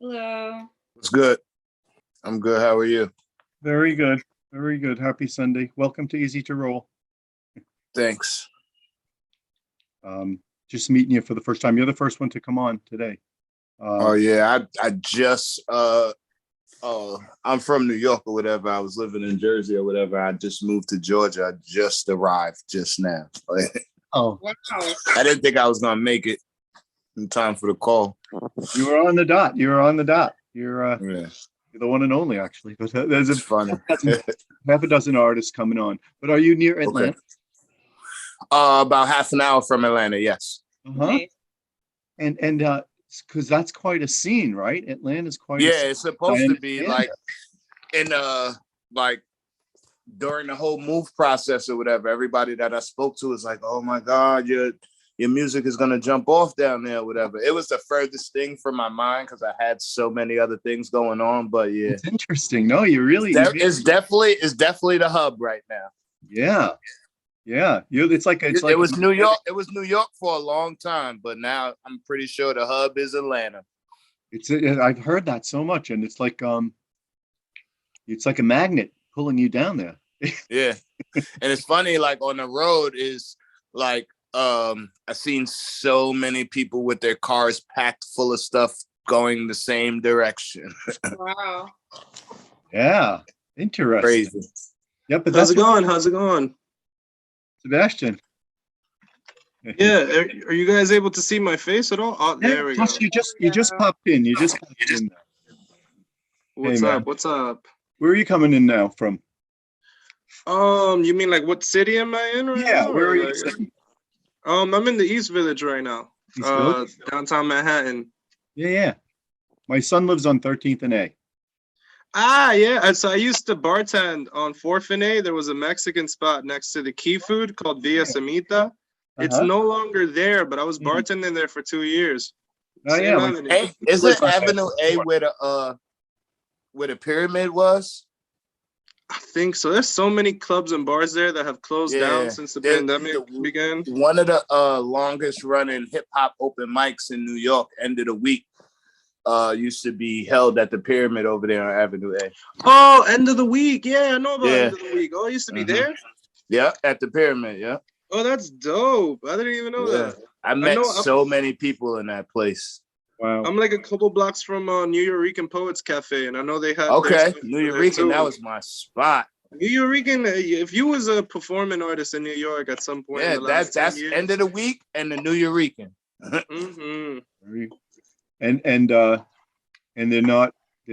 Hello. It's good. I'm good. How are you? Very good. Very good. Happy Sunday. Welcome to Easy to Roll. Thanks. Just meeting you for the first time. You're the first one to come on today. Oh yeah, I just I'm from New York or whatever. I was living in Jersey or whatever. I just moved to Georgia. I just arrived just now. Oh, Wow. I didn't think I was gonna make it in time for the call. you were on the dot. You were on the dot. You're Yeah, you're the one and only, actually. But there's it's funny. half a dozen artists coming on. But are you near Atlanta? Okay. About half an hour from Atlanta. Yes. Uh-huh. Nice. And because that's quite a scene, right? Atlanta's quite a Yeah, scene. it's supposed I to be understand like during the whole move process or whatever. Everybody that I spoke to was like, "Oh my God, your music is gonna jump off down there, or whatever." It was the furthest thing from my mind because I had so many other things going on. But yeah, It's interesting. No, you really, it's definitely the hub right now. yeah. Yeah. It's like It was New York. It was New York for a long time, but now I'm pretty sure the hub is Atlanta. I've heard that so much, and it's like a magnet pulling you down there. Yeah, and it's funny. Like on the road is like I've seen so many people with their cars packed full of stuff going the same direction. Wow. Yeah, interesting. Crazy. Yep, but How's it going? How's it going? Sebastian. Yeah, are you guys able to see my face at all? Oh, there we go. Plus, you just popped in. You just popped in. What's man. up? What's up? Where are you coming in now from? You mean like what city am I in right Yeah, now? where or are you like- sitting? I'm in the East Village right now. East Village? Downtown Manhattan. Yeah. My son lives on 13th and A. Ah, yeah. So I used to bartend on 4th and A. There was a Mexican spot next to the Key Food called Via Samita. It's Uh-huh. no longer there, but I was Mhm. bartending there for 2 years. Oh, Same yeah, avenue. Hey, is it Avenue A where the pyramid was? I think so. There's so many clubs and bars there that have closed down since the pandemic began. One of the longest running hip hop open mics in New York, end of the week, used to be held at the pyramid over there on Avenue A. Oh, end of the week. Yeah, I know about Yeah. end of the week. Oh, it used to be there? Yeah, at the pyramid. Yeah. Oh, that's dope. I didn't even know that. I met know- so many people in that place. Wow. I'm like a couple blocks from New Eurekan Poets Cafe, and I know they had their Okay, stuff New there Eureka, too. that was my spot. New Eurekan. If you was a performing artist in New York at some point, Yeah, in the last 10 that's years, end of the week and the New Eureka. Mhm. And they're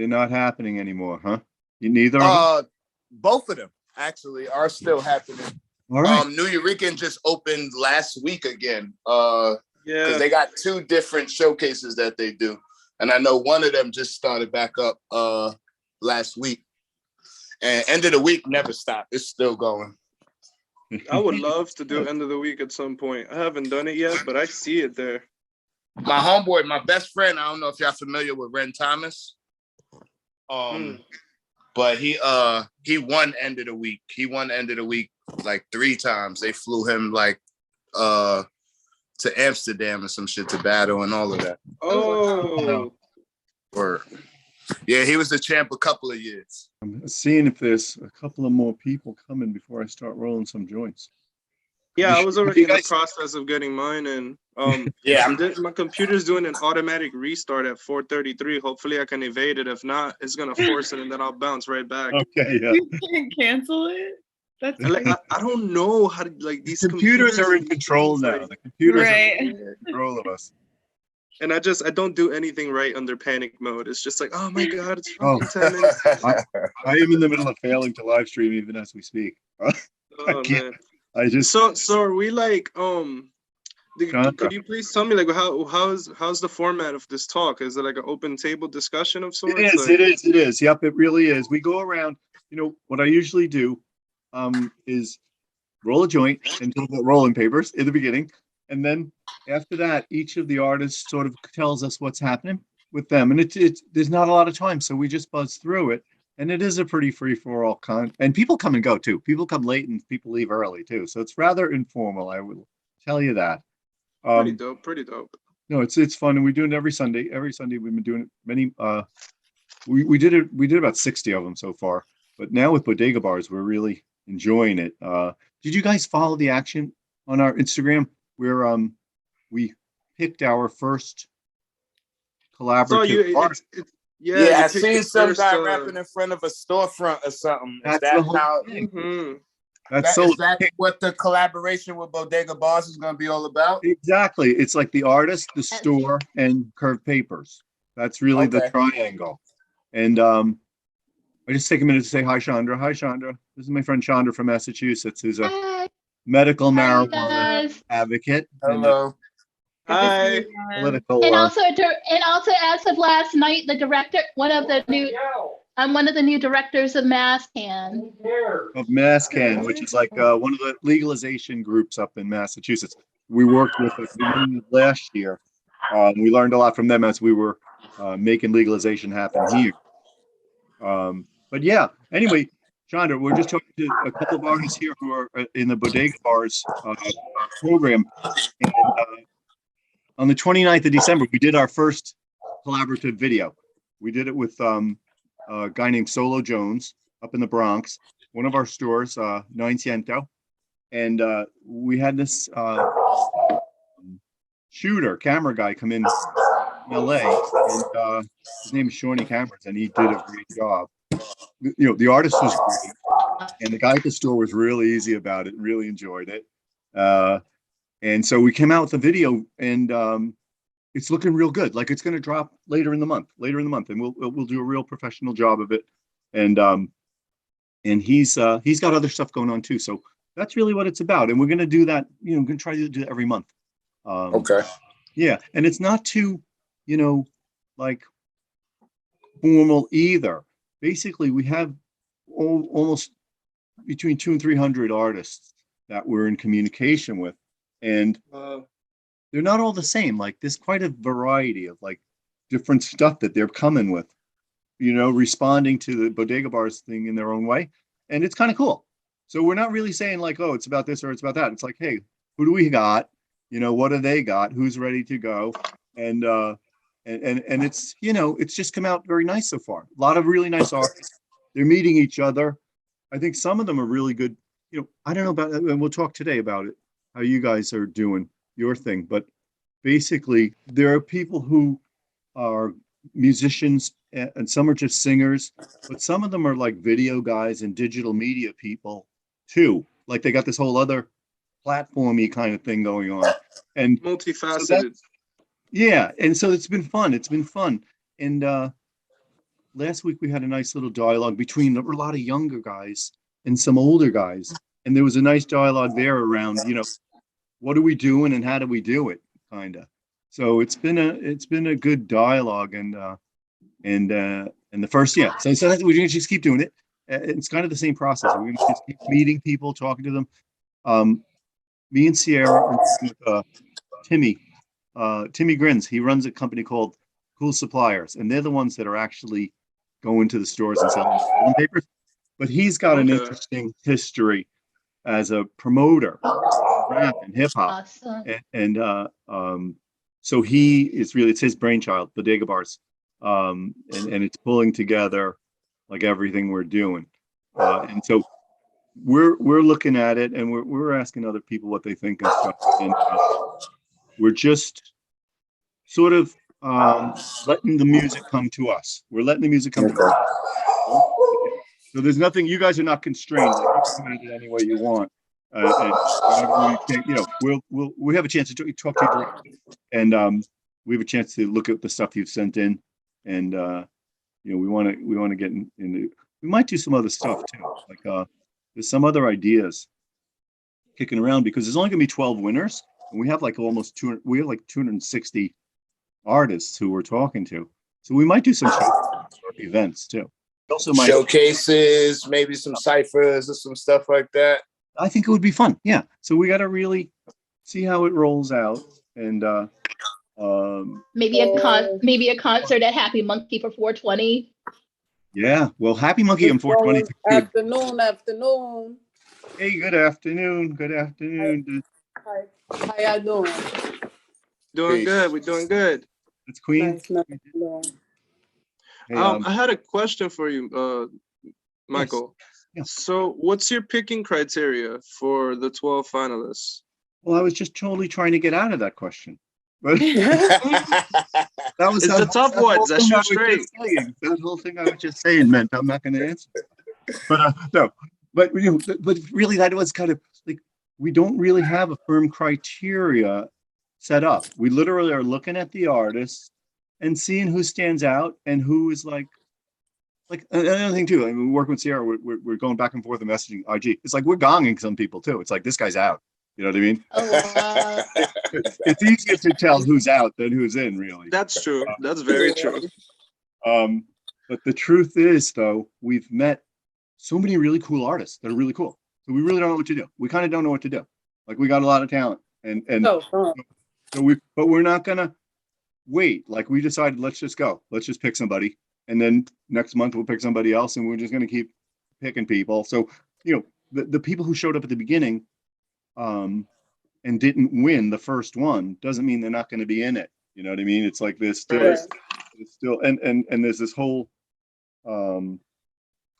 not happening anymore, huh? Neither of them? Both of them actually are still happening. All right. New Eureka just opened last week again. Yeah. Because they got two different showcases that they do. And I know one of them just started back up last week. And end of the week never stopped. It's still going. I would love to do end of the week at some point. I haven't done it yet, but I see it there. My homeboy, my best friend, I don't know if y'all familiar with Ren Thomas. But he won end of the week. He won end of the week like 3 times. They flew him like to Amsterdam or some shit to battle and all of that. Oh. Or yeah, he was the champ a couple of years. I'm seeing if there's a couple of more people coming before I start rolling some joints. Yeah, I was already in the guys- process of getting mine, and Yeah. my computer's doing an automatic restart at 4:33. Hopefully, I can evade it. If not, it's gonna force it, and then I'll bounce right back. Okay, yeah. You can't cancel it? That's Like, I don't know how to like these Computers are in control now. The computers Right. are in control of us. and I don't do anything right under panic mode. It's just like, oh my god, it's Oh. fucking 10 minutes. I am in the middle of failing to live stream even as we speak. Oh can't- man. I just So are we like Chandra. could you please tell me like how's the format of this talk? Is it like an open table discussion of sorts? it is. Yep, it really is. We go around, what I usually do is roll a joint and talk about rolling papers in the beginning. And then after that, each of the artists sort of tells us what's happening with them. And it's there's not a lot of time, so we just buzz through it. And it is a pretty free-for-all and people come and go too. People come late and people leave early too. So it's rather informal, I will tell you that. Pretty dope. No, it's fun, and we do it every Sunday. Every Sunday we've been doing it. Many we did about 60 of them so far. But now with bodega bars, we're really enjoying it. Did you guys follow the action on our Instagram where we picked our first So collaborative art? Yeah, Yeah, you I picked seen your some first, guy rapping in front of a storefront or something. Is That's that the whole how? thing. Mhm. That's Is so that what the collaboration with Bodega Boss is going to be all about? exactly. It's like the artist, the store, and curved papers. That's really the Okay. triangle. And I just take a minute to say hi, Chandra. Hi, Chandra. This is my friend Chandra from Massachusetts, who's a Hi, medical hi, you marijuana guys. advocate and a Hello. Good to see Hi. you again. political And also, as of last night, the director, I'm one of the new directors of MASSCAN. of MASSCAN, which is like one of the legalization groups up in Massachusetts. We worked with at the beginning of last year. We learned a lot from them as we were making legalization happen here. But yeah, anyway, Chandra, we're just talking to a couple of artists here who are in the Bodega Bars program. And on the 29th of December, we did our first collaborative video. We did it with a guy named Solo Jones up in the Bronx, one of our stores, 900. And we had this camera guy come in LA, and his name is Shawnee Cameras, and he did a great job. You know, the artist was great, and the guy at the store was really easy about it, really enjoyed it. And so we came out with the video, and it's looking real good. Like it's going to drop later in the month, and we'll do a real professional job of it. And he's got other stuff going on too. So that's really what it's about. And we're going to do that. You know, we're going to try to do it every month. Okay. Yeah, and it's not too, like formal either. Basically, we have almost between 200 and 300 artists that we're in communication with, and they're not all the same. Like there's quite a variety of like different stuff that they're coming with, responding to the Bodega Bars thing in their own way, and it's kind of cool. So we're not really saying like, oh, it's about this or it's about that. It's like, hey, who do we got? What do they got? Who's ready to go? And it's, it's just come out very nice so far. A lot of really nice artists. They're meeting each other. I think some of them are really good. I don't know about that, and we'll talk today about it, how you guys are doing your thing. But basically, there are people who are musicians and some are just singers, but some of them are like video guys and digital media people too. Like they got this whole other platformy kind of thing going on, and multifaceted. Yeah, and so it's been fun. And last week we had a nice little dialogue between a lot of younger guys and some older guys, and there was a nice dialogue there around, what are we doing and how do we do it, kind of. So it's been a good dialogue, and the first, yeah. So we're gonna just keep doing it. It's kind of the same process. We're gonna just keep meeting people, talking to them. Me and Sierra are with Timmy Grins. He runs a company called Cool Suppliers, and they're the ones that are actually going to the stores and selling rolling papers. But he's got an interesting history as a promoter, rap and hip hop, Awesome. and so he is really, it's his brainchild, Bodega Bars, and it's pulling together like everything we're doing, and so we're looking at it, and we're asking other people what they think and stuff, and we're just sort of letting the music come to us. We're letting the music come to us. So there's nothing. You guys are not constrained. Like, you can do it any way you want, and we have a chance to talk to you directly, and we have a chance to look at the stuff you've sent in, and we want to get into. We might do some other stuff too, like there's some other ideas kicking around, because there's only going to be 12 winners, and we have like almost 200. We have like 260 artists who we're talking to, so we might do some events too. Also, Showcases, maybe some ciphers or some stuff like that. I think it would be fun. Yeah. So we got to really see how it rolls out, and maybe a concert at Happy Monkey for 420. Yeah. Well, Happy Monkey on 420. Afternoon. Hey, good afternoon. Good afternoon. Hi. How y'all doing? Doing Peace. good. We're doing good. It's Queen. Nice, nice. Yeah. Hey, I had a question for you, Michael. Yeah. So, what's your picking criteria for the 12 finalists? well, I was just totally trying to get out of that question. But that was It's the tough that whole ones. That's thing I your was straight. just saying. That whole thing I was just saying meant I'm not going to answer. But no, but but really, that was kind of like we don't really have a firm criteria set up. We literally are looking at the artists and seeing who stands out and who is like another thing too. I mean, we work with Sierra. We're going back and forth and messaging IG. It's like we're gonging some people too. It's like this guy's out. You know what I mean? Oh, wow. It's easier to tell who's out than who's in, really. That's true. That's very true. But the truth is, though, we've met so many really cool artists that are really cool. So we really don't know what to do. We kind of don't know what to do. Like we got a lot of talent, and Oh, fun. so but we're not gonna wait. Like we decided, let's just go. Let's just pick somebody, and then next month we'll pick somebody else, and we're just gonna keep picking people. So the people who showed up at the beginning, and didn't win the first one doesn't mean they're not going to be in it. You know what I mean? It's like there's still, Right. it's still, and there's this whole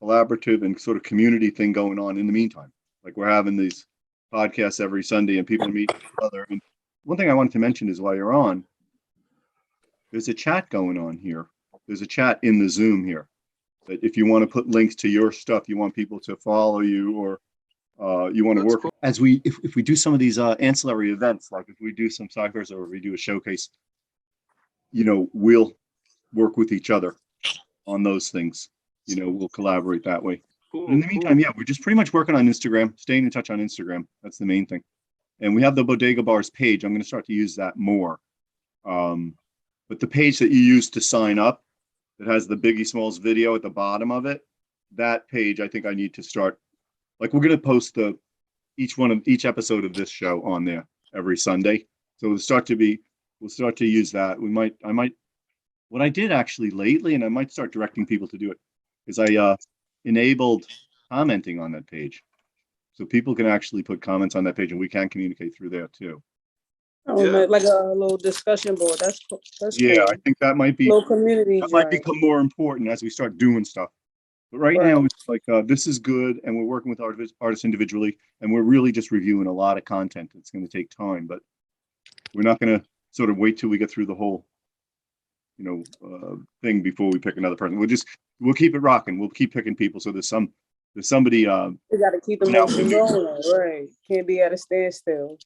collaborative and sort of community thing going on in the meantime. Like we're having these podcasts every Sunday and people meet each other. And one thing I wanted to mention is while you're on, there's a chat going on here. There's a chat in the Zoom here that if you want to put links to your stuff, you want people to follow you, or you want to That's work cool. as if we do some of these ancillary events, like if we do some ciphers or we do a showcase, we'll work with each other on those things. We'll collaborate that way. Cool, But in the cool. meantime, yeah, we're just pretty much working on Instagram, staying in touch on Instagram. That's the main thing. And we have the Bodega Bars page. I'm going to start to use that more. But the page that you use to sign up, that has the Biggie Smalls video at the bottom of it, that page, I think I need to start. Like we're going to post each episode of this show on there every Sunday. So we'll start to use that. What I did actually lately, and I might start directing people to do it, is I enabled commenting on that page. So people can actually put comments on that page and we can communicate through there too. Oh, Yeah. man, like a little discussion board. That's cool. That's Yeah, cool. I think that might be, Little community. that might joint. become more important as we start doing stuff. But right now, it's like, this is good, and we're working with artists individually, and we're really just reviewing a lot of content. It's going to take time, but we're not going to sort of wait till we get through the whole, thing before we pick another person. We'll keep it rocking. We'll keep picking people. So there's somebody. We got to keep the Now motion we- going, right? Can't be at a standstill.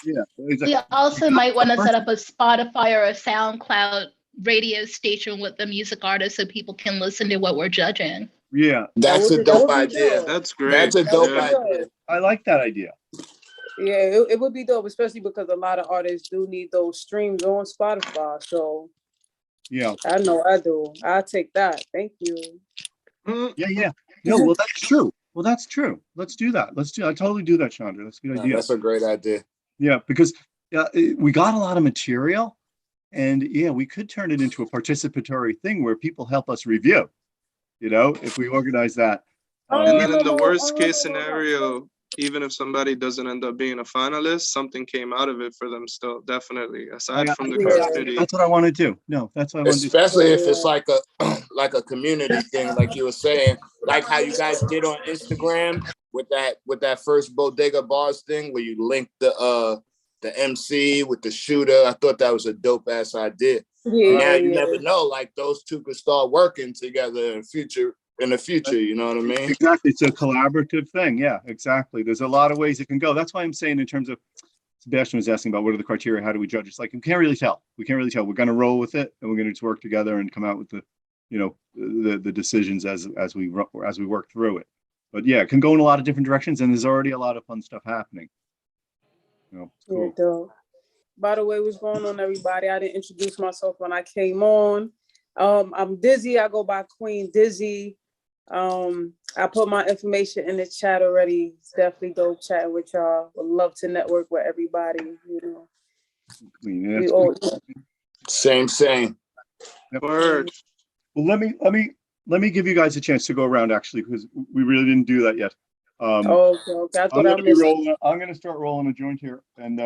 Yeah, We also might want to set up a Spotify or a SoundCloud radio station with the music artists so people can listen to what we're judging. yeah. That's a That dope would be idea. dope. That's great. That's a dope That would be idea. dope. I like that idea. Yeah, it would be dope, especially because a lot of artists do need those streams on Spotify. So Yeah, I know I do. I'll take that. Thank you. Mm, yeah. No, well, that's true. Let's do that. I totally do that, Chandra. That's a good No, idea. that's a great idea. Yeah, because we got a lot of material, and yeah, we could turn it into a participatory thing where people help us review. If we organize that. And then in the worst case scenario, even if somebody doesn't end up being a finalist, something came out of it for them still, definitely, aside from the Yeah. community. That's what I want to do. No, that's what I want to do. Especially if it's like a community thing, like you were saying, like how you guys did on Instagram with that first Bodega Bars thing where you linked the MC with the shooter. I thought that was a dope ass idea. Yeah, Now you yeah. never know, like those two could start working together in the future, you know what I mean? Exactly. It's a collaborative thing. Yeah, exactly. There's a lot of ways it can go. That's why I'm saying in terms of Sebastian was asking about what are the criteria, how do we judge? It's like we can't really tell. We're going to roll with it, and we're going to just work together and come out with the decisions as we work through it. But yeah, it can go in a lot of different directions, and there's already a lot of fun stuff happening. Yeah, Cool. dope. By the way, what's going on, everybody? I didn't introduce myself when I came on. I'm Dizzy. I go by Queen Dizzy. I put my information in the chat already. It's definitely dope chatting with y'all. Would love to network with everybody. I mean, We that's all, good. Same. Word. Well, let me give you guys a chance to go around actually, because we really didn't do that yet. okay. I I'm thought I going to be missed. rolling. I'm going to start rolling a joint here, and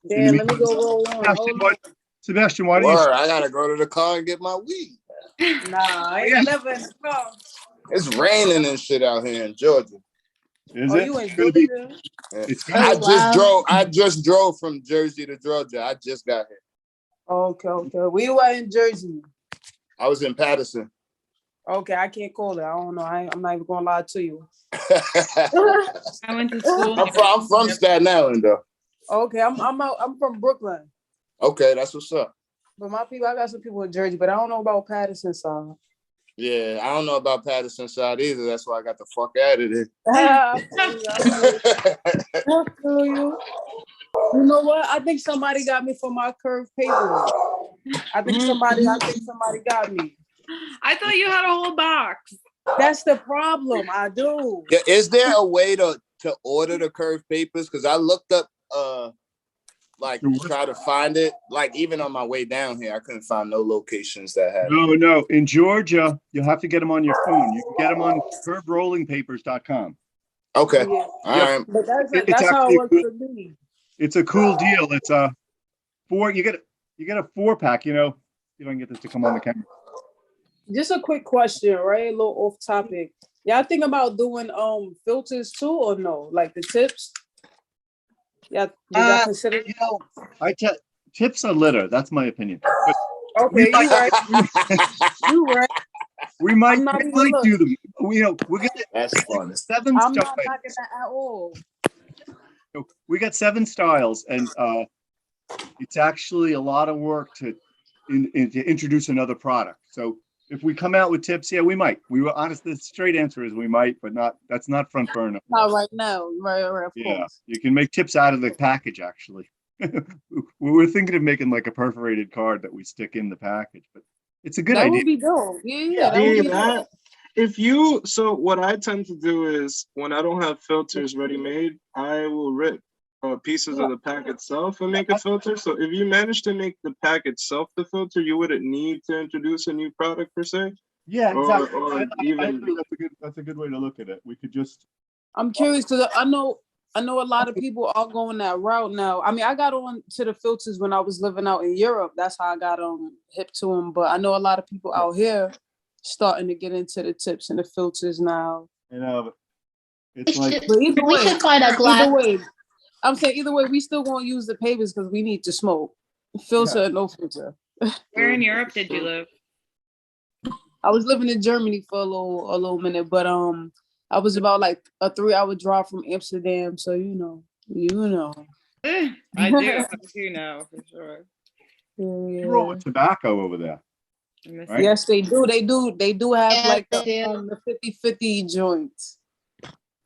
Damn, let me go roll on. Sebastian, Hold why, on. Sebastian, why don't Word, I gotta go to the car and get my weed. Nah, I ain't never in the car. It's raining and shit out here in Georgia. Is Oh, it? you in It's gonna be. Georgia? It's I gonna, wow. just drove from Jersey to Georgia. I just got here. Okay, okay. We were in Jersey. I was in Patterson. Okay, I can't call it. I don't know. I'm not even gonna lie to you. I went to school. I'm from Staten Island though. Okay, I'm from Brooklyn. Okay, that's what's up. But my people, I got some people in Jersey, but I don't know about Patterson side. Yeah, I don't know about Patterson side either. That's why I got the fuck out of there. I feel you. You know what? I think somebody got me for my curved paper. I think somebody got me. I thought you had a whole box. That's the problem. I do. Yeah, is there a way to order the curved papers? Because I looked up like try to find it. Like even on my way down here, I couldn't find no locations that had it. no. In Georgia, you'll have to get them on your phone. You can get them on curvedrollingpapers.com. Okay. Yeah. All right. But It's that's how it actually works cool. for me. It's a cool deal. It's a four. You get a 4-pack. You know, if I can get this to come on the camera. Just a quick question, right? A little off topic. Y'all think about doing filters too, or no? Like the tips? Yeah, did y'all consider? You know, tips are litter. That's my opinion. But Okay, you right. You right. we might not even do them. You know, we're gonna That's funny. 7 I'm styles. not knocking that at all. We got 7 styles, and it's actually a lot of work to introduce another product. So if we come out with tips, yeah, we might. We were honest. The straight answer is we might, but that's not front burner. Not right now. Right, of Yeah, course. you can make tips out of the package. Actually, we're thinking of making like a perforated card that we stick in the package, but it's a good That idea. would be dope. Yeah, that would be dope. So what I tend to do is when I don't have filters ready made, I will rip pieces of the pack itself and make a filter. So if you manage to make the pack itself the filter, you wouldn't need to introduce a new product per se. Yeah, exactly. Or I even agree. That's a good way to look at it. We could just. I'm curious because I know a lot of people are going that route now. I mean, I got on to the filters when I was living out in Europe. That's how I got hip to them. But I know a lot of people out here starting to get into the tips and the filters now. You know, We it's like should, But either we way, should find a glass. I'm saying either way, we still gonna use the papers because we need to smoke. Filter or no filter. Where in Europe did you live? I was living in Germany for a little minute, but I was about like a 3-hour drive from Amsterdam, so you know. I do know for sure. you roll with tobacco over there. Right? Yes, they do. They do have Yeah, like they the 50-50 joints.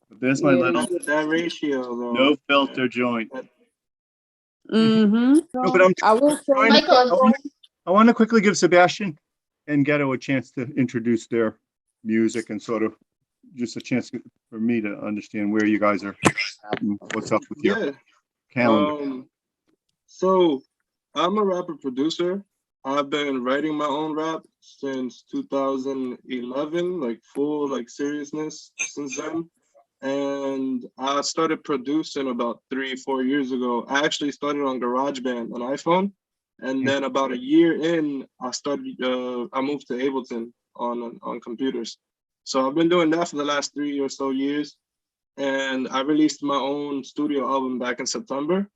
But there's my little that ratio though. no filter joint. Mm-hmm. No, but I will say, Michael, I want to quickly give Sebastian and Ghetto a chance to introduce their music and sort of just a chance for me to understand where you guys are at and what's up with your calendar. So I'm a rapper producer. I've been writing my own rap since 2011, like full like seriousness since then. And I started producing about 3-4 years ago. I actually started on GarageBand on iPhone. And then about a year in, I moved to Ableton on computers. So I've been doing that for the last 3 or so years. And I released my own studio album back in September.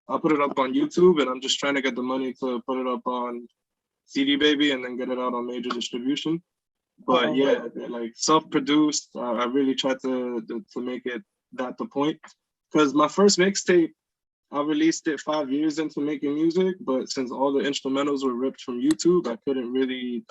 I put it up on YouTube, and I'm just trying to get the money to put it up on CD Baby and then get it out on major distribution. But yeah, like self-produced, I really tried to make it that the point. Because my first mixtape, I released it 5 years into making music, but since all the instrumentals were ripped from YouTube, I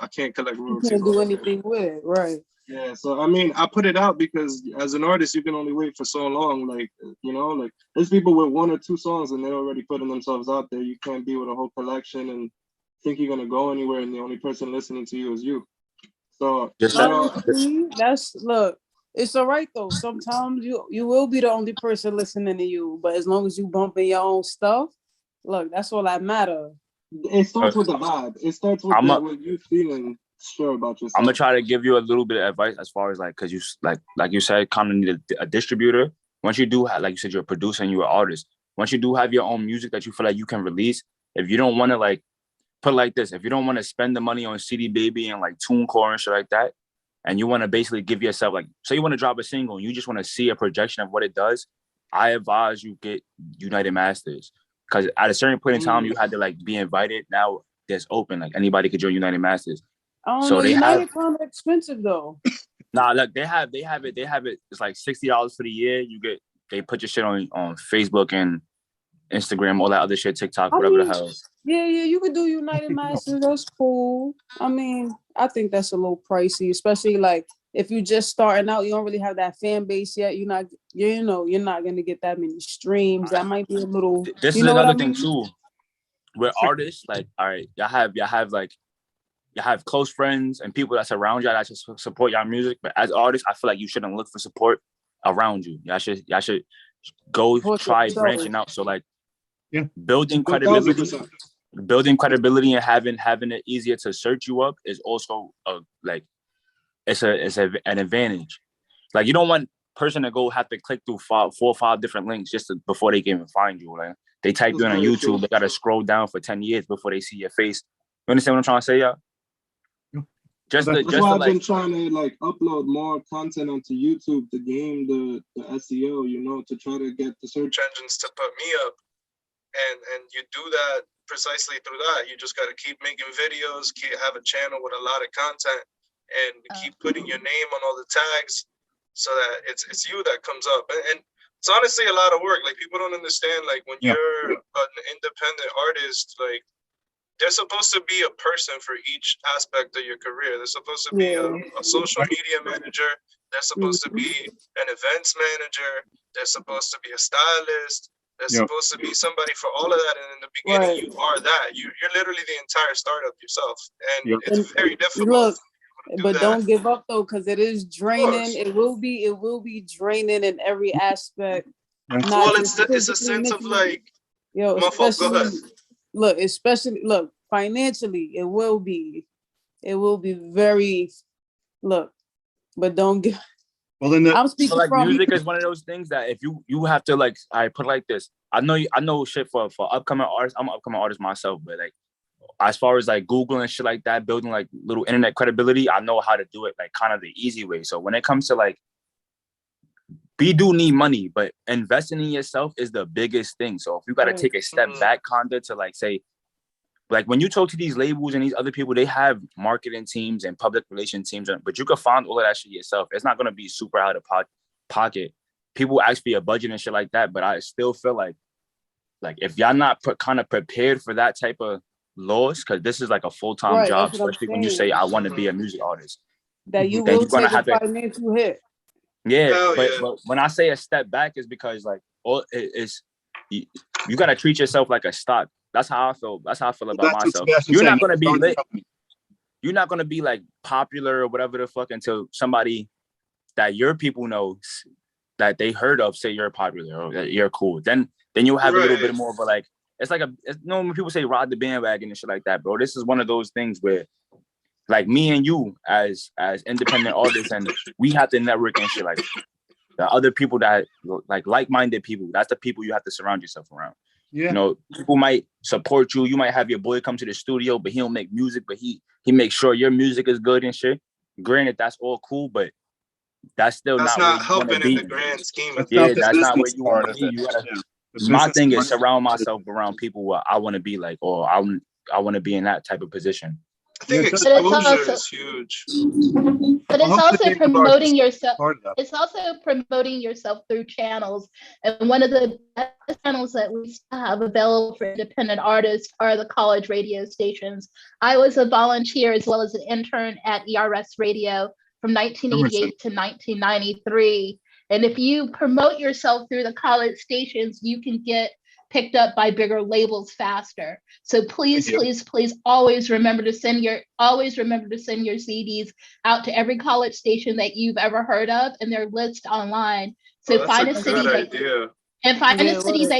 can't collect royalties. You can't do anything with it, right? Yeah, so I mean, I put it out because as an artist, you can only wait for so long. Like, you know, like there's people with 1 or 2 songs and they're already putting themselves out there. You can't be with a whole collection and think you're gonna go anywhere and the only person listening to you is you. So look, it's all right though. Sometimes you will be the only person listening to you, but as long as you bumping your own stuff, look, that's all that matters. It starts with the vibe. It starts with with you feeling sure about yourself. I'm gonna try to give you a little bit of advice as far as like, cause you like you said, kind of need a distributor. Once you do have, like you said, you're a producer and you're an artist. once you do have your own music that you feel like you can release, if you don't want to like put it like this, if you don't want to spend the money on CD Baby and like TuneCore and shit like that, and you want to basically give yourself like, say you want to drop a single and you just want to see a projection of what it does, I advise you get United Masters, because at a certain point in time you had to like be invited. Now it's open, like anybody could join United Masters. I don't So know. they United kind of expensive though. Nah, look, they have it. It's like $60 for the year. They put your shit on Facebook and Instagram, all that other shit, TikTok, whatever the hell. Yeah, you could do United Masters. That's cool. I mean, I think that's a little pricey, especially like if you're just starting out, you don't really have that fan base yet. You're not gonna get that many streams. That might be a little. This is another thing too. With artists, like, all right, y'all have close friends and people that surround y'all that just support y'all music. But as artists, I feel like you shouldn't look for support around you. Y'all should go try branching out. So like, building credibility and having it easier to search you up is also it's an advantage. Like, you don't want person to go have to click through 4 or 5 different links before they can even find you. Like, they type you in on YouTube, they gotta scroll down for 10 years before they see your face. You understand what I'm trying to say, y'all? That's why I've been trying to like upload more content onto YouTube to game the SEO, to try to get the search engines to put me up. And you do that precisely through that. You just got to keep making videos, have a channel with a lot of content, and keep putting your name on all the tags so that it's you that comes up. And it's honestly a lot of work. Like, people don't understand, like, when you're an independent artist, like, there's supposed to be a person for each aspect of your career. There's supposed to be a social media manager. There's supposed to be an events manager. There's supposed to be a stylist. There's supposed to be somebody for all of that. And in the beginning, you are that. You're literally the entire startup yourself. And it's very difficult. Look, but don't give up though, because it is draining. It will be draining in every aspect. Well, it's a sense of like, especially financially, it will be very, but don't give. Well, then I'm speaking like from music is one of those things that if you have to, like, I put it like this. I know shit for upcoming artists. I'm an upcoming artist myself, but like, as far as like Google and shit like that, building like little internet credibility, I know how to do it like kind of the easy way. So when it comes to like, we do need money, but investing in yourself is the biggest thing. So if you got to take a step back, kinda, to like say, like when you talk to these labels and these other people, they have marketing teams and public relation teams, but you can find all of that shit yourself. It's not going to be super out of pocket. People ask for your budget and shit like that, but I still feel like if y'all not kind of prepared for that type of loss, because this is like a full-time job, especially when you say, I want to be a music artist. That you will take a financial hit. Yeah, but when I say a step back is because like you got to treat yourself like a stock. That's how I feel. That's how I feel about myself. You're not gonna be lit. You're not gonna be like popular or whatever the fuck until somebody that your people know that they heard of say you're popular or that you're cool. Then you'll have a little bit more of a like. It's like when people say ride the bandwagon and shit like that, bro. This is one of those things where, like, me and you as independent artists, and we have to network and shit. Like, the other people that like-minded people, that's the people you have to surround yourself around. Yeah. People might support you. You might have your boy come to the studio, but he don't make music, but he makes sure your music is good and shit. Granted, that's all cool, but that's still not helping in the grand scheme of things. Yeah, that's not where you want to be. My thing is surround myself around people where I want to be like, or I want to be in that type of position. I think exposure is huge. But it's also promoting yourself. It's also promoting yourself through channels. And one of the best channels that we have available for independent artists are the college radio stations. I was a volunteer as well as an intern at ERS Radio from 1988 to 1993. And if you promote yourself through the college stations, you can get picked up by bigger labels faster. So please always remember to send your CDs out to every college station that you've ever heard of, and they're listed online. So find a city that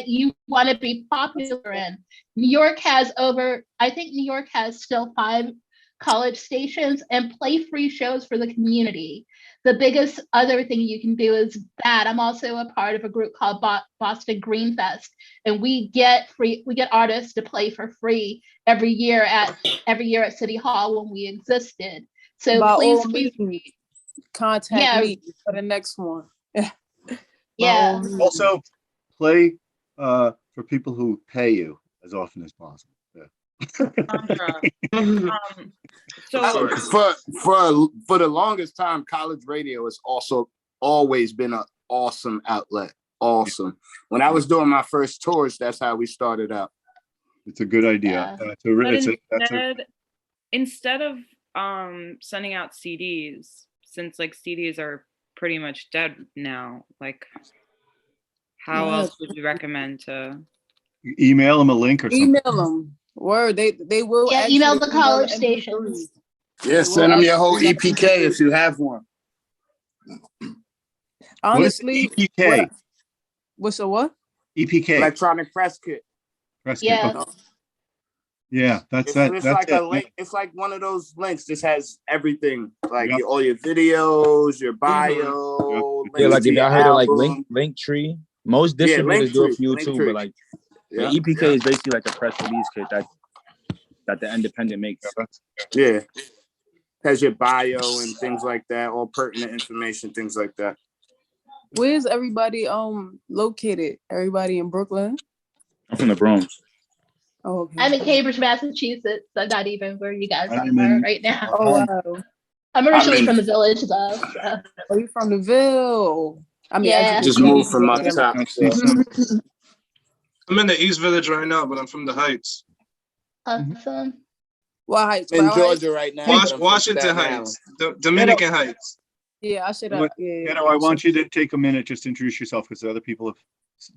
you want to be popular in. New York has still 5 college stations and play free shows for the community. The biggest other thing you can do is that I'm also a part of a group called Boston Green Fest, and we get artists to play for free every year at City Hall when we existed. So By please, all please means, contact me for the next one. Yeah. Also, play for people who pay you as often as possible. Chandra, So for the longest time, college radio has also always been an awesome outlet. Awesome. When I was doing my first tours, that's how we started out. It's a good idea. Instead of sending out CDs, since like CDs are pretty much dead now, like how else would you recommend to email them a link or something? Email them. Word, they will. Yeah, email the college stations. Yeah, send them your whole EPK if you have one. Honestly, what is EPK? What's a what? EPK. Electronic press kit. Press kit. Yeah. Okay. Yeah, that's like it. a link. It's like one of those links. This has everything, like all your videos, your bio. Yeah, like if y'all heard of like album. Linktree, most distributors do it for you too, but like the EPK is basically like a press release kit that the independent makes. Yeah, has your bio and things like that, all pertinent information, things like that. Where's everybody located? Everybody in Brooklyn? I'm from the Bronx. Oh, okay. I'm in Cambridge, Massachusetts. So not even where you guys are right now. Oh wow. I'm originally from the village though. So. Oh, you from the Ville? I mean, yeah. Just moved from up top. I'm in the East Village right now, but I'm from the Heights. Awesome. What Heights? In Georgia right now. Washington Heights, Dominican Heights. Yeah, I should. I want you to take a minute, just to introduce yourself, because other people have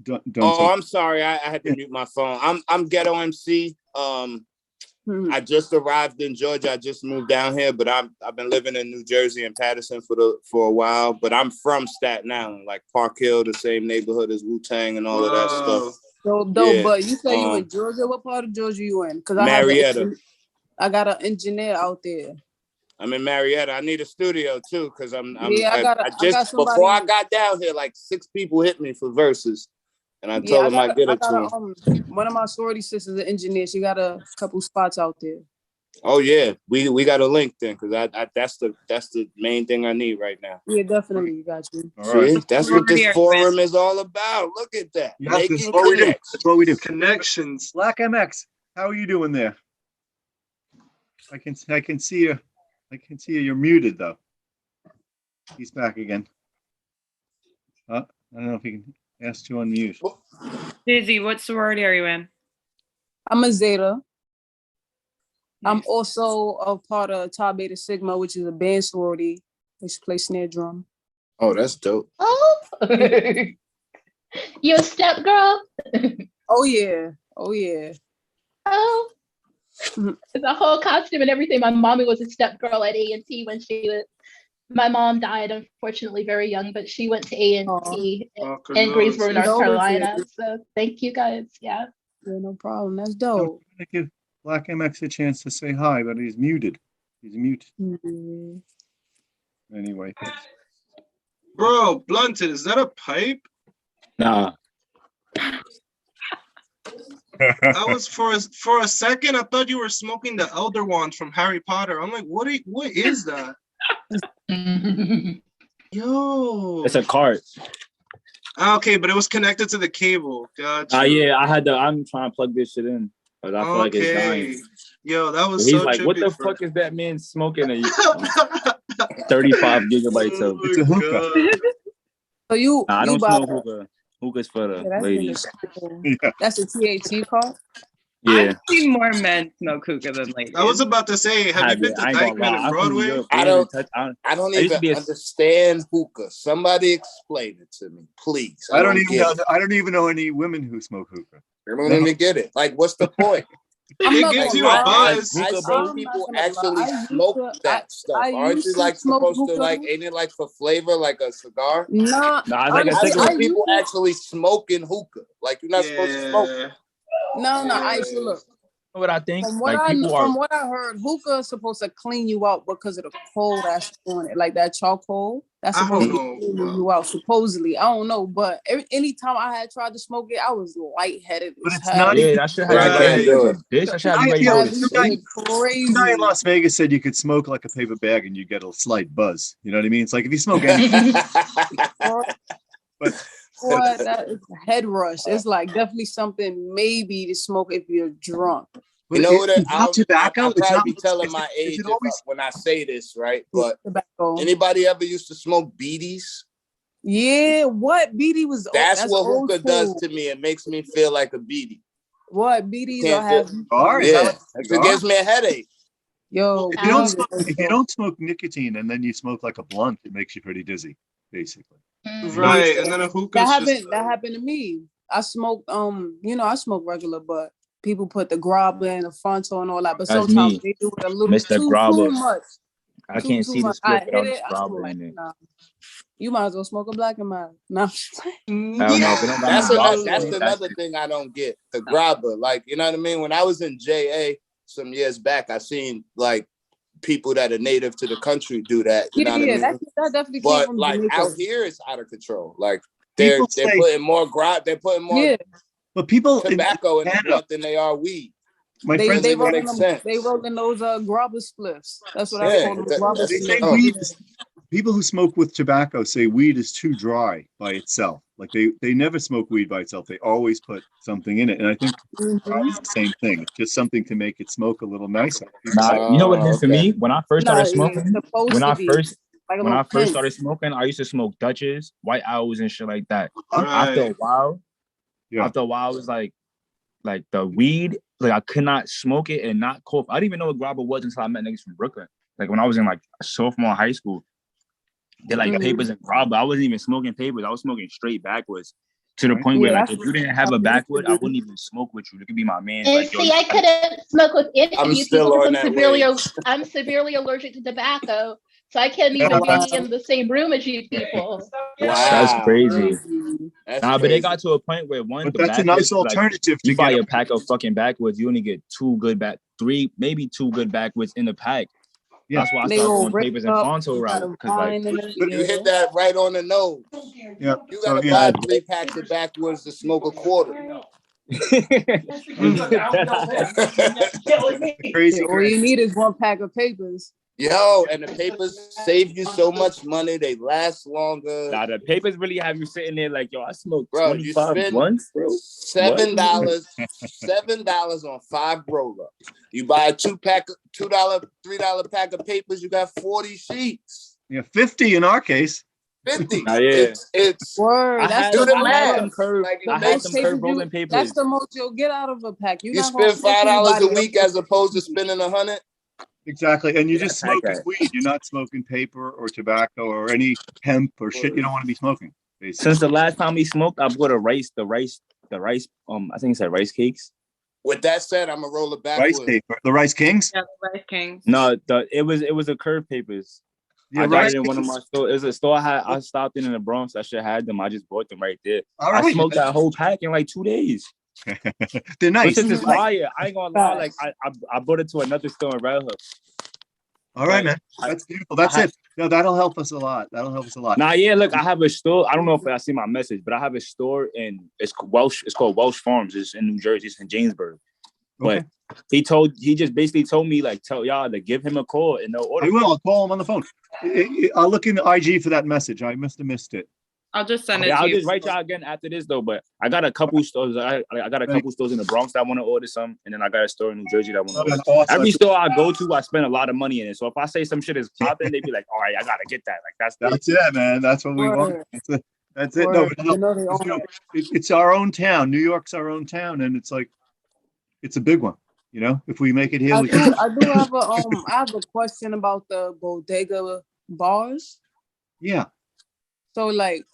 done something. I'm sorry, I had to mute my phone. I'm Ghetto MC. I just arrived in Georgia. I just moved down here, but I've been living in New Jersey and Patterson for a while. But I'm from Staten Island, like Park Hill, the same neighborhood as Wu-Tang and all of that stuff. So dope, yeah. But you say you in Georgia. What part of Georgia you in? Because Marietta. I got an engineer out there. I'm in Marietta. I need a studio too, because before I got down here, like 6 people hit me for verses. And I told them I'd get it to them. One of my sorority sisters is an engineer. She got a couple spots out there. Oh yeah, we got a link then, because that's the main thing I need right now. Yeah, definitely, you got you. All right. See, that's what this forum is all about. Look at that. Yes, that's what we do. That's what we do. Connections. Black MX, how are you doing there? I can see you. I can see you. You're muted though. He's back again. I don't know if he can ask to unmute. Dizzy, what sorority are you in? I'm a Zeta. I'm also a part of Tau Beta Sigma, which is a band sorority, which plays snare drum. Oh, that's dope. Oh, you a step girl? Oh yeah. Oh yeah. Oh, it's a whole costume and everything. My mommy was a step girl at A&T when she was. My mom died, unfortunately, very young, but she went to A&T in Greensboro, North Carolina. So thank you guys. Yeah. No problem. That's dope. I'm gonna give Black MX a chance to say hi, but he's muted. He's mute. Anyway. Bro, Blunted, is that a pipe? Nah. I was for a second, I thought you were smoking the Elder Wand from Harry Potter. I'm like, what is that? Yo. It's a cart. Okay, but it was connected to the cable. Gotcha. Yeah, I'm trying to plug this shit in, but I feel like it's dying. Yo, that was He's so like, trippy, what the bro. fuck is that man smoking? 35 gigabytes of. It's a hookah. So you? Nah, I don't smoke hookah. Hookah's for the ladies. That's a THC card. Yeah. I've seen more men smoke hookah than ladies. I was about to say, have you been to Dykeman and Broadway? I don't even understand hookah. Somebody explain it to me, please. I don't even know any women who smoke hookah. I don't even get it. Like, what's the point? It gives you a buzz. I see people actually smoke that stuff. Aren't you like supposed to like? Ain't it like for flavor, like a cigar? Nah, I see people actually smoking hookah. Like you're not supposed to smoke. No. I used to look. what I think? From what I heard, hookah is supposed to clean you out because of the coal that's on it, like that charcoal. That's supposed to be cleaning you out. Supposedly, I don't know, but anytime I had tried to smoke it, I was lightheaded. But it's not. Yeah, that should have crazy. Guy in Las Vegas said you could smoke like a paper bag and you get a slight buzz. You know what I mean? It's like if you smoke anything. But that is a head rush. It's like definitely something maybe to smoke if you're drunk. You know what? I'll tobacco. probably be telling my age when I say this, right? But anybody ever used to smoke beaties? Yeah, what beatie was? That's what hookah does to me. It makes me feel like a beatie. What beaties are having? Yeah, it gives me a headache. Yo, if you don't smoke nicotine and then you smoke like a blunt, it makes you pretty dizzy, basically. Right, and then a hookah. That happened to me. I smoked, I smoke regular, but people put the grabber and the fronto and all that. But sometimes they do it a little too much. I can't see the split without the grabber in it. Nah. You might as well smoke a black and mild. No. That's another thing I don't get. The grabber, like, you know what I mean? When I was in JA some years back, I seen like people that are native to the country do that. You know what I mean? That definitely. But like out here, it's out of control. Like they're putting more they're putting more but people tobacco in the blunt than they are weed. My friends, they rolling those grabber spliffs. That's what I call them. People who smoke with tobacco say weed is too dry by itself. Like they never smoke weed by itself. They always put something in it. And I think it's the same thing. It's just something to make it smoke a little nicer. You know what it is for me? When I first started smoking, when I first started smoking, I used to smoke Dutches, White Owls, and shit like that. After a while, it was like the weed, like I could not smoke it and not cough. I didn't even know what grabber was until I met niggas from Brooklyn. Like when I was in like sophomore high school. They're like papers and grabber. I wasn't even smoking papers. I was smoking straight backwards to the point where like if you didn't have a backwood, I wouldn't even smoke with you. You could be my man. And like, I couldn't smoke with any of you people because I'm severely allergic to tobacco. So I can't even be in the same room as you people. Wow. That's crazy. But they got to a point where that's a nice alternative. Like, you buy a pack of fucking backwoods, you only get maybe two good backwoods in the pack. Yeah. That's why I started going papers and Fonto route. You hit that right on the nose. Yeah. You gotta buy 3 packs of backwoods to smoke a quarter. Crazy. All you need is 1 pack of papers. Yo, and the papers save you so much money. They last longer. Nah, the papers really have you sitting there like, yo, I smoked 25 once, bro. $7 on 5 roll-ups. You buy a $2 $3 pack of papers, you got 40 sheets. Yeah, 50 in our case. 50. It's word. That's do the I math. had some curve rolling papers. That's the most you'll get out of a pack. You spend $5 a week as opposed to spending $100. Exactly, and you just smoking weed. You're not smoking paper or tobacco or any hemp or shit you don't want to be smoking. Basically. Since the last time we smoked, I bought the rice. I think it said rice cakes. With that said, I'm gonna roll it backwards. Rice paper, the Rice Kings. Yeah, the Rice Kings. No, it was a curve papers. Yeah, I got it in one of my stores. It was a store I stopped in the Bronx. I should have had them. I just bought them right there. I smoked that whole pack in like 2 days. They're nice. This is fire. I ain't gonna lie. Like I brought it to another store in Red Hook. All right, man. That's beautiful. That's it. No, that'll help us a lot. Nah, yeah. Look, I have a store. I don't know if I see my message, but I have a store in it's called Welsh Farms. It's in New Jersey. It's in Jamesburg. Okay. But he just basically told me like tell y'all to give him a call and they'll order. I will. I'll call him on the phone. I'll look in the IG for that message. I must have missed it. I'll just send it to I'll you. just write y'all again after this though. But I got a couple stores. I got a couple stores in the Bronx that want to order some, and then I got a store in New Jersey that want to order. Awesome. Every store I go to, I spend a lot of money in it. So if I say some shit is popping, they be like, "All right, I gotta get that." Like that's it, man. That's what we want. That's it. No, it's our own town. New York's our own town, and it's like it's a big one. You know, if we make it here, I do have a question about the bodega bars. Yeah. So, like,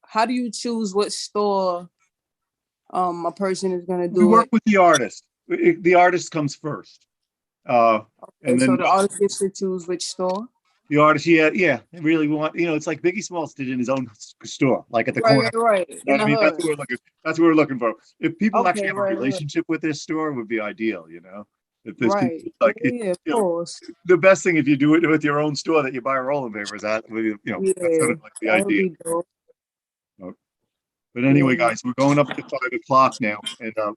how do you choose what store a person is going to do? We work with the artist. The artist comes first. And then so the artist gets to choose which store? the artist, yeah, really want, it's like Biggie Smalls did in his own store, like at the corner. Right. You know what I mean? That's what we're looking for. If people actually have a right. relationship with this store, it would be ideal, If there's Right. people, like, Of course. the best thing if you do it with your own store that you buy rolling papers at, that's sort of like the idea. But anyway, guys, we're going up to 5 o'clock now, and I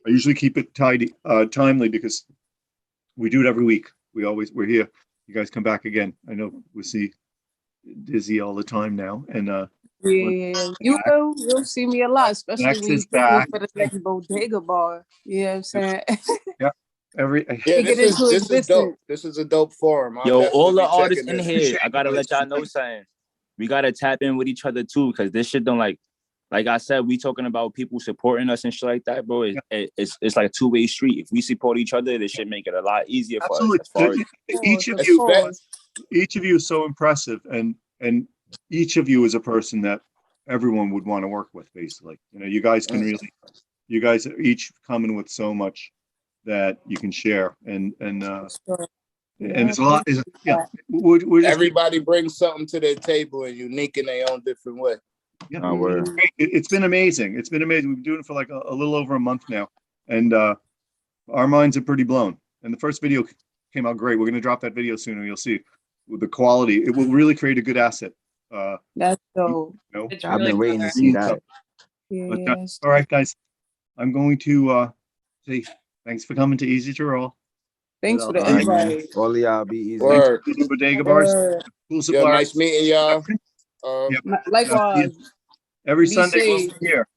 usually keep it timely because we do it every week. We're here. You guys come back again. I know we see Dizzy all the time now, and you'll see me a lot, especially Next when you is back. for the next bodega bar. You know what I'm saying? Yeah. This is dope. This is a dope forum. Yo, all the artists in here, I gotta let y'all know something. We gotta tap in with each other too, because this shit don't like I said, we talking about people supporting us and shit like that, bro. It's like a two-way street. If we support each other, this should make it a lot easier for us. As far as each of you is so impressive, and each of you is a person that everyone would want to work with. Basically, you guys can really, you guys are each coming with so much that you can share, and it's a lot. Everybody brings something to their table and unique in their own different way. Yeah, it's been amazing. It's been amazing. We've been doing it for like a little over a month now, and our minds are pretty blown. And the first video came out great. We're going to drop that video soon, and you'll see with the quality. It will really create a good asset. That's dope. I've been waiting to see that. But, all right, guys. I'm going to say thanks for coming to Easy to Roll. Thanks for the invite. All y'all be easy. Word. Bodega Bars. Cool suppliers. Nice meeting y'all. Likewise. Every Sunday we'll be here.